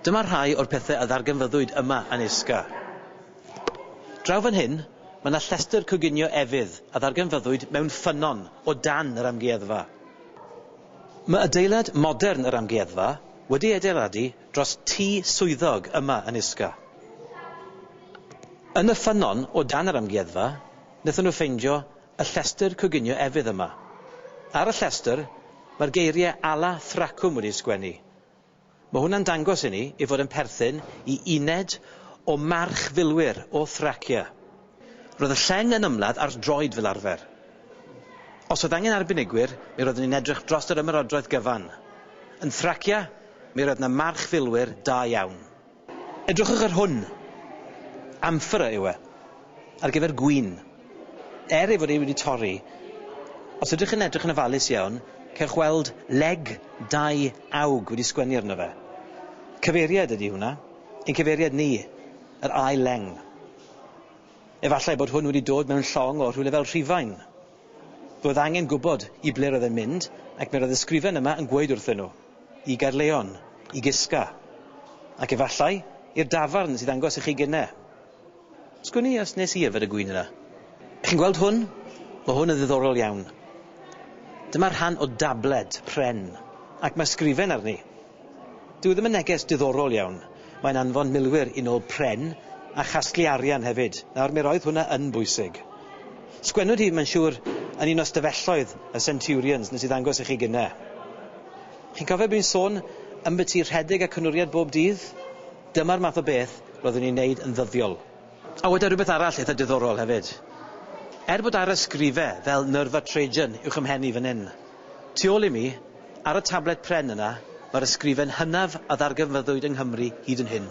Dyma rhai o'r pethau a ddarganfyddwyd yma yn Isca. Draw fan hyn, mae yna llestr coginio efydd a ddarganfyddwyd mewn ffynnon o dan yr amgueddfa. Mae adeilad modern yr amgueddfa wedi adeiladu dros tŷ swyddog yma yn Isca. Yn y ffynnon o dan yr amgueddfa, wnaethon nhw ffeindio y llestr coginio efydd yma. Ar y llestr, mae'r geiriau ala thracwm wedi sgwennu. Mae hwnna'n dangos i ni ei fod yn perthyn i uned o march filwyr o Thracia. Roedd y lleng yn ymladd ar droed fel arfer. Os oedd angen arbenigwyr, mi roeddwn ni'n edrych dros yr ymerodroedd gyfan. Yn Thracia, mi roedd yna march filwyr da iawn. Edrychwch ar hwn. Amphora yw e, ar gyfer gwin. Ei fod ei wedi torri, os ydych yn edrych yn ofalus iawn, cewch weld leg 2 awg wedi sgwennu arno fe. Cyfeiriad ydy hwnna, ein cyfeiriad ni, yr ail leng. Efallai bod hwn wedi dod mewn llong o rhywle fel Rhufain. Roedd angen gwybod i ble roedd e'n mynd, ac mi roedd y sgrifen yma yn gweud wrthyn nhw, i Gaerleon, i Gisga, ac efallai i'r dafarn sydd ddangos i chi gynne. Sgwni os nes i yfed y gwyn yna. Chi'n gweld hwn? Mae hwn yn ddiddorol iawn. Dyma'r rhan o dabled pren, ac mae sgrifen arni. Dyw ddim yn neges diddorol iawn. Mae'n anfon milwyr i nôl pren a chasglu arian hefyd. Nawr mi roedd hwnna yn bwysig. Sgwennwyd hi, mae'n siŵr, yn un o stafelloedd y Centurions nes i ddangos i chi gynne. Chi'n cofio bu'n sôn ambyti rhedeg a cynwriad bob dydd? Dyma'r math o beth roeddwn ni'n neud yn ddyddiol. A wedi rhywbeth arall eitha diddorol hefyd. Bod ar y sgrifau fel Nerfa Trajan uwch ymhen i fan hyn. Tu ôl i mi, ar y tablet pren yna, mae'r ysgrifen hynaf a ddarganfyddwyd yng Nghymru hyd yn hyn.